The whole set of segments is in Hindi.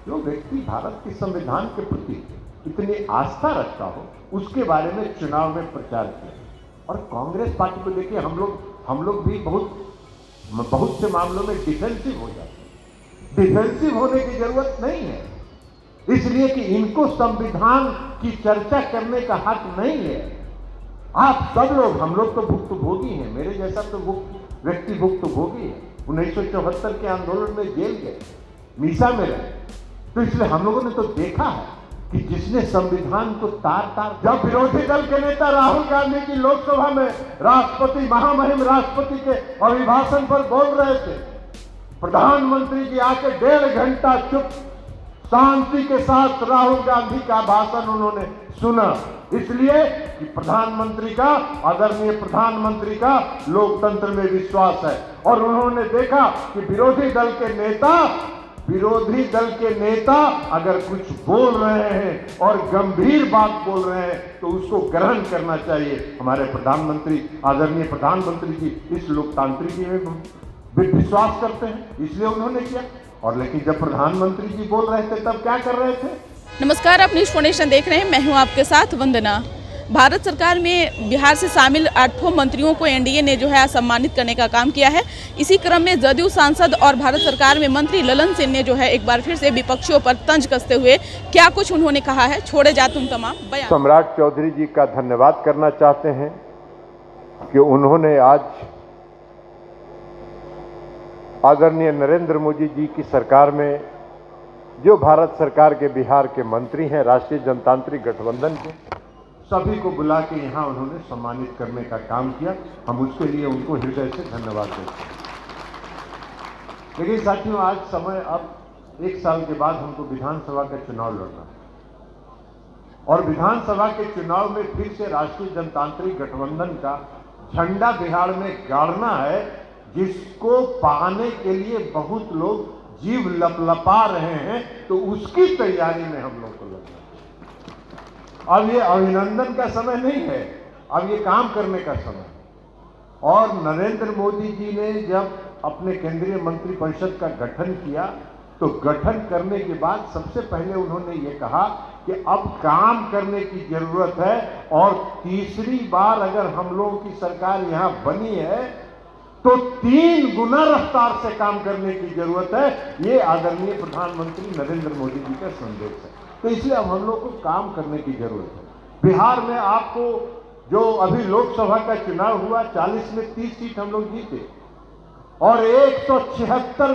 जो व्यक्ति भारत के संविधान के प्रति इतनी आस्था रखता हो, उसके बारे में चुनाव में प्रचार किया। और कांग्रेस पार्टी को देखिए, हम लोग भी बहुत से मामलों में डिफेंसिव हो जाते हैं। डिफेंसिव होने की जरूरत नहीं है, इसलिए कि इनको संविधान की चर्चा करने का हक नहीं है। आप सब लोग, हम लोग तो भुक्तभोगी हैं, मेरे जैसा तो व्यक्ति भुक्तभोगी है। 1974 के आंदोलन में जेल गए, मीसा में रहे, तो इसलिए हम लोगों ने तो देखा है कि जिसने संविधान को तार जब विरोधी दल के नेता राहुल गांधी की लोकसभा में राष्ट्रपति, महामहिम राष्ट्रपति के अभिभाषण पर बोल रहे थे, प्रधानमंत्री जी आके 1.5 घंटा चुप शांति के साथ राहुल गांधी का भाषण उन्होंने सुना, इसलिए कि प्रधानमंत्री का, आदरणीय प्रधानमंत्री का लोकतंत्र में विश्वास है। और उन्होंने देखा कि विरोधी दल के नेता अगर कुछ बोल रहे हैं और गंभीर बात बोल रहे हैं तो उसको ग्रहण करना चाहिए। हमारे प्रधानमंत्री, आदरणीय प्रधानमंत्री जी इस लोकतांत्रिकी में विश्वास करते हैं, इसलिए उन्होंने किया। और लेकिन जब प्रधानमंत्री जी बोल रहे थे तब क्या कर रहे थे? नमस्कार, आप न्यूज़ फाउंडेशन देख रहे हैं, मैं हूं आपके साथ वंदना। भारत सरकार में बिहार से शामिल 8 मंत्रियों को एनडीए ने जो है सम्मानित करने का काम किया है। इसी क्रम में जदयू सांसद और भारत सरकार में मंत्री ललन सिंह ने जो है एक बार फिर से विपक्षियों पर तंज कसते हुए क्या कुछ उन्होंने कहा है, छोड़े जा तुम तमाम बयान। सम्राट चौधरी जी का धन्यवाद करना चाहते हैं कि उन्होंने आज आदरणीय नरेंद्र मोदी जी की सरकार में जो भारत सरकार के बिहार के मंत्री हैं, राष्ट्रीय जनतांत्रिक गठबंधन के, सभी को बुला के यहाँ उन्होंने सम्मानित करने का काम किया। हम उसके लिए उनको हृदय से धन्यवाद देते हैं। लेकिन साथियों, आज समय, अब 1 साल के बाद हमको विधानसभा का चुनाव लड़ना है और विधानसभा के चुनाव में फिर से राष्ट्रीय जनतांत्रिक गठबंधन का झंडा बिहार में गाड़ना है, जिसको पाने के लिए बहुत लोग जीव लपलपा रहे हैं। तो उसकी तैयारी में हम लोग को लगना है। अब ये अभिनंदन का समय नहीं है, अब ये काम करने का समय है। और नरेंद्र मोदी जी ने जब अपने केंद्रीय मंत्रिपरिषद का गठन किया, तो गठन करने के बाद सबसे पहले उन्होंने ये कहा कि अब काम करने की जरूरत है और तीसरी बार अगर हम लोगों की सरकार यहाँ बनी है तो 3 गुना रफ्तार से काम करने की जरूरत है। ये आदरणीय प्रधानमंत्री नरेंद्र मोदी जी का संदेश है। तो इसलिए अब हम लोग को काम करने की जरूरत है। बिहार में आपको जो अभी लोकसभा का चुनाव हुआ, 40 में 30 सीट हम लोग जीते और 176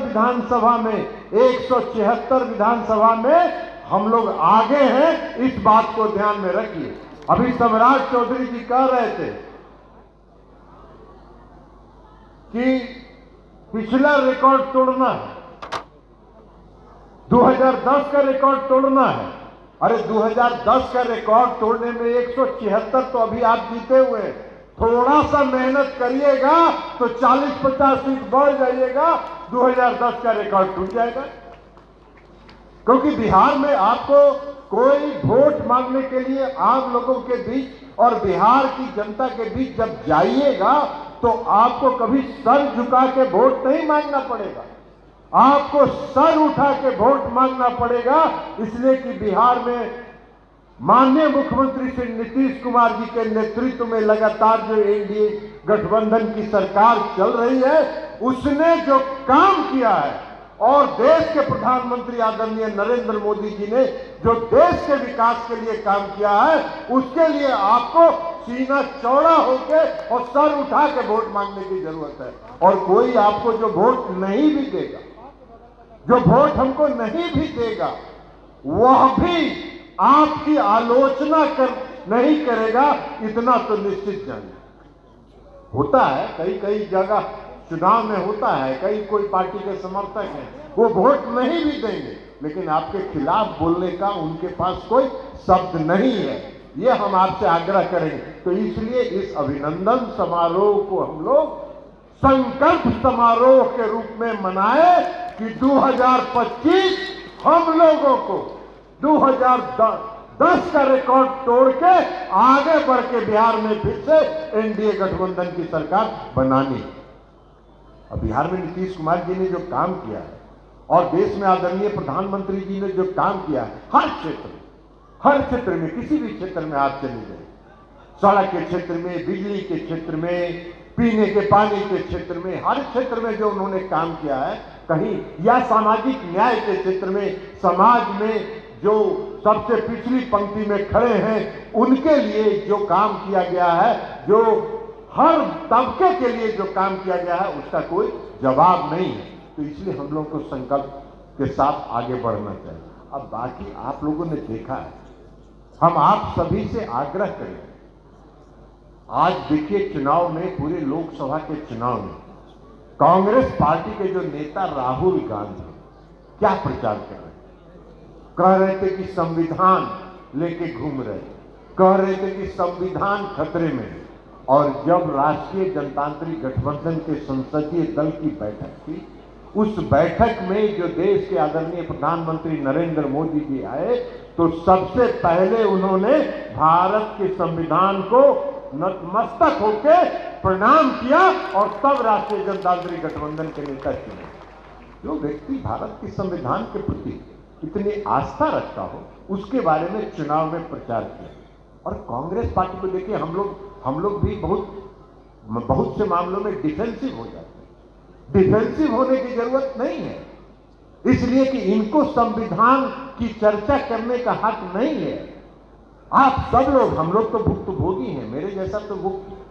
विधानसभा में हम लोग आगे हैं। इस बात को ध्यान में रखिए। अभी सम्राट चौधरी जी कह रहे थे कि पिछला रिकॉर्ड तोड़ना है, 2010 का रिकॉर्ड तोड़ना है। अरे 2010 का रिकॉर्ड तोड़ने में 176 तो अभी आप जीते हुए हैं। थोड़ा सा मेहनत करिएगा तो 40-50 सीट बढ़ जाइएगा, 2010 का रिकॉर्ड टूट जाएगा। क्योंकि बिहार में आपको कोई वोट मांगने के लिए आम लोगों के बीच और बिहार की जनता के बीच जब जाइएगा तो आपको कभी सर झुका के वोट नहीं मांगना पड़ेगा, आपको सर उठा के वोट मांगना पड़ेगा। इसलिए कि बिहार में माननीय मुख्यमंत्री श्री नीतीश कुमार जी के नेतृत्व में लगातार जो एनडीए गठबंधन की सरकार चल रही है, उसने जो काम किया है और देश के प्रधानमंत्री आदरणीय नरेंद्र मोदी जी ने जो देश के विकास के लिए काम किया है, उसके लिए आपको सीना चौड़ा होकर और सर उठा के वोट मांगने की जरूरत है। और कोई आपको जो वोट नहीं भी देगा, जो वोट हमको नहीं भी देगा, वह भी आपकी आलोचना नहीं करेगा, इतना तो निश्चित जानिए। होता है कई जगह चुनाव में होता है, कोई पार्टी के समर्थक हैं, वो वोट नहीं भी देंगे, लेकिन आपके खिलाफ बोलने का उनके पास कोई शब्द नहीं है। ये हम आपसे आग्रह करेंगे। तो इसलिए इस अभिनंदन समारोह को हम लोग संकल्प समारोह के रूप में मनाए कि 2025 हम लोगों को 2010 का रिकॉर्ड तोड़ के आगे बढ़ के बिहार में फिर से एनडीए गठबंधन की सरकार बनानी। अब बिहार में नीतीश कुमार जी ने जो काम किया है, और देश में आदरणीय प्रधानमंत्री जी ने जो काम किया है, हर क्षेत्र में, किसी भी क्षेत्र में आप चले जाए, सड़क के क्षेत्र में, बिजली के क्षेत्र में, पीने के पानी के क्षेत्र में, हर क्षेत्र में जो उन्होंने काम किया है कहीं, या सामाजिक न्याय के क्षेत्र में, समाज में जो सबसे पिछली पंक्ति में खड़े हैं उनके लिए जो काम किया गया है, जो हर तबके के लिए जो काम किया गया है, उसका कोई जवाब नहीं है। तो इसलिए हम लोगों को संकल्प के साथ आगे बढ़ना चाहिए। अब बाकी आप लोगों ने देखा है, हम आप सभी से आग्रह करें, आज देखिए चुनाव में, पूरे लोकसभा के चुनाव में कांग्रेस पार्टी के जो नेता राहुल गांधी क्या प्रचार कर रहे हैं। कह रहे थे कि संविधान लेके घूम रहे, कह रहे थे कि संविधान खतरे में। और जब राष्ट्रीय जनतांत्रिक गठबंधन के संसदीय दल की बैठक थी, उस बैठक में जो देश के आदरणीय प्रधानमंत्री नरेंद्र मोदी जी आए, तो सबसे पहले उन्होंने भारत के संविधान को नतमस्तक होकर प्रणाम किया और तब राष्ट्रीय जनतांत्रिक गठबंधन के नेता चुने। जो व्यक्ति भारत के संविधान के प्रति इतनी आस्था रखता हो, उसके बारे में चुनाव में प्रचार किया। और कांग्रेस पार्टी को देखिए, हम लोग भी बहुत से मामलों में डिफेंसिव हो जाते हैं। डिफेंसिव होने की जरूरत नहीं है, इसलिए कि इनको संविधान की चर्चा करने का हक नहीं है। आप सब लोग, हम लोग तो भुक्तभोगी हैं, मेरे जैसा तो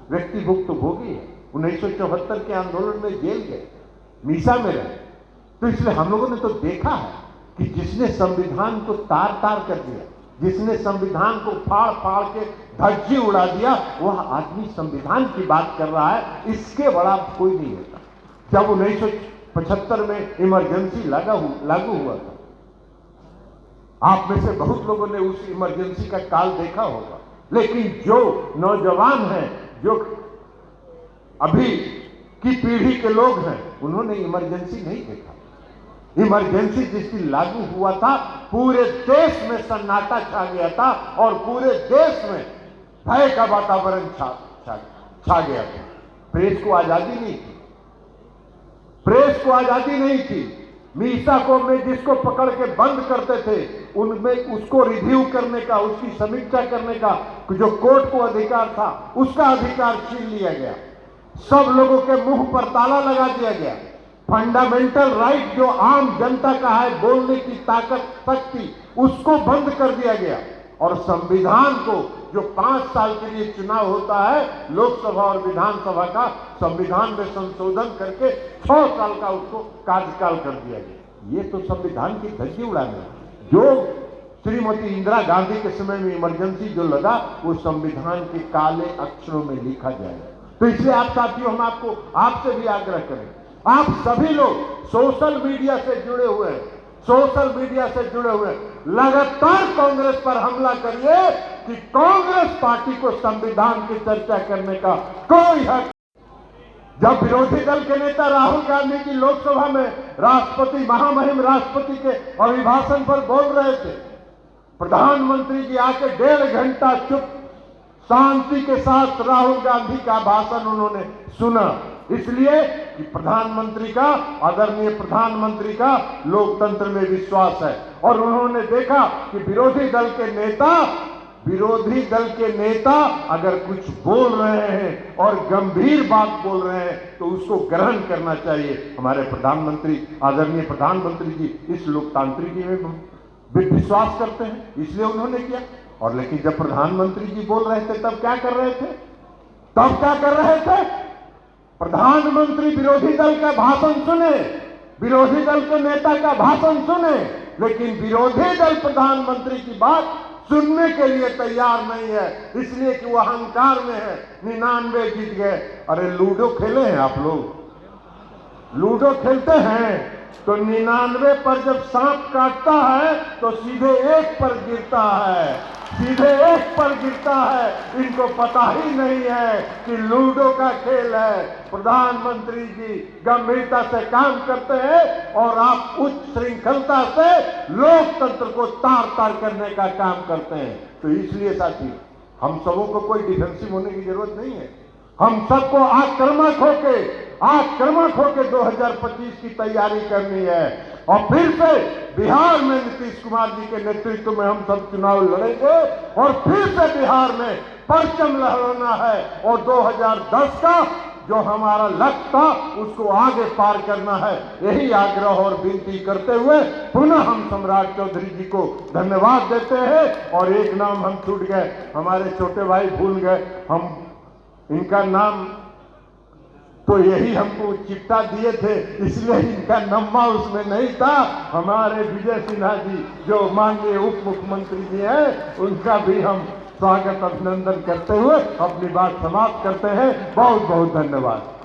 व्यक्ति भुक्तभोगी है। 1974 के आंदोलन में जेल गए, मीसा में रहे, तो इसलिए हम लोगों ने तो देखा है कि जिसने संविधान को तार तार कर दिया, जिसने संविधान को फाड़ फाड़ के धज्जी उड़ा दिया, वह आदमी संविधान की बात कर रहा है, इसके बड़ा कोई नहीं होता। जब 1975 में इमरजेंसी लागू हुआ था, आप में से बहुत लोगों ने उस इमरजेंसी का काल देखा होगा, लेकिन जो नौजवान हैं, जो अभी की पीढ़ी के लोग हैं, उन्होंने इमरजेंसी नहीं देखा। इमरजेंसी जिसकी लागू हुआ था, पूरे देश में सन्नाटा छा गया था और पूरे देश में भय का वातावरण छा गया था। प्रेस को आजादी नहीं थी, प्रेस को आजादी नहीं थी। मीसा को में जिसको पकड़ के बंद करते थे, उनमें उसको रिव्यू करने का, उसकी समीक्षा करने का जो कोर्ट को अधिकार था, उसका अधिकार छीन लिया गया। सब लोगों के मुंह पर ताला लगा दिया गया। फंडामेंटल राइट जो आम जनता का है, बोलने की ताकत, शक्ति, उसको बंद कर दिया गया। और संविधान को, जो 5 साल के लिए चुनाव होता है लोकसभा और विधानसभा का, संविधान में संशोधन करके 6 साल का उसको कार्यकाल कर दिया गया। ये तो संविधान की धज्जी उड़ाने, जो श्रीमती इंदिरा गांधी के समय में इमरजेंसी जो लगा, वो संविधान के काले अक्षरों में लिखा जाएगा। तो इसलिए आप साथियों, हम आपसे भी आग्रह करें, आप सभी लोग सोशल मीडिया से जुड़े हुए हैं, लगातार कांग्रेस पर हमला करिए कि कांग्रेस पार्टी को संविधान की चर्चा करने का कोई हक। जब विरोधी दल के नेता राहुल गांधी की लोकसभा में राष्ट्रपति, महामहिम राष्ट्रपति के अभिभाषण पर बोल रहे थे, प्रधानमंत्री जी आके 1.5 घंटा चुप शांति के साथ राहुल गांधी का भाषण उन्होंने सुना, इसलिए कि प्रधानमंत्री का, आदरणीय प्रधानमंत्री का लोकतंत्र में विश्वास है। और उन्होंने देखा कि विरोधी दल के नेता अगर कुछ बोल रहे हैं और गंभीर बात बोल रहे हैं, तो उसको ग्रहण करना चाहिए। हमारे प्रधानमंत्री, आदरणीय प्रधानमंत्री जी इस लोकतांत्रिकी में विश्वास करते हैं, इसलिए उन्होंने किया। और लेकिन जब प्रधानमंत्री जी बोल रहे थे, तब क्या कर रहे थे? प्रधानमंत्री विरोधी दल का भाषण सुने, विरोधी दल के नेता का भाषण सुने, लेकिन विरोधी दल प्रधानमंत्री की बात सुनने के लिए तैयार नहीं है, इसलिए कि वो अहंकार में है। 99 जीत गए। अरे लूडो खेले हैं आप लोग? लूडो खेलते हैं तो 99 पर जब सांप काटता है तो सीधे 1 पर गिरता है, इनको पता ही नहीं है कि लूडो का खेल है। प्रधानमंत्री जी गंभीरता से काम करते हैं और आप उच्च श्रृंखलता से लोकतंत्र को तार तार करने का काम करते हैं। तो इसलिए साथी, हम सबों को कोई डिफेंसिव होने की जरूरत नहीं है। हम सबको आक्रामक होके 2025 की तैयारी करनी है। और फिर से बिहार में नीतीश कुमार जी के नेतृत्व में हम सब चुनाव लड़ेंगे और फिर से बिहार में परचम लहराना है और 2010 का जो हमारा लक्ष्य था उसको आगे पार करना है। यही आग्रह और विनती करते हुए पुनः हम सम्राट चौधरी जी को धन्यवाद देते हैं। और एक नाम हम छूट गए, हमारे छोटे भाई भूल गए, हम इनका नाम तो यही हमको चिट्ठा दिए थे, इसलिए इनका नम्मा उसमें नहीं था। हमारे विजय सिन्हा जी जो माननीय उप मुख्यमंत्री जी हैं, उनका भी हम स्वागत अभिनंदन करते हुए अपनी बात समाप्त करते हैं। बहुत बहुत धन्यवाद।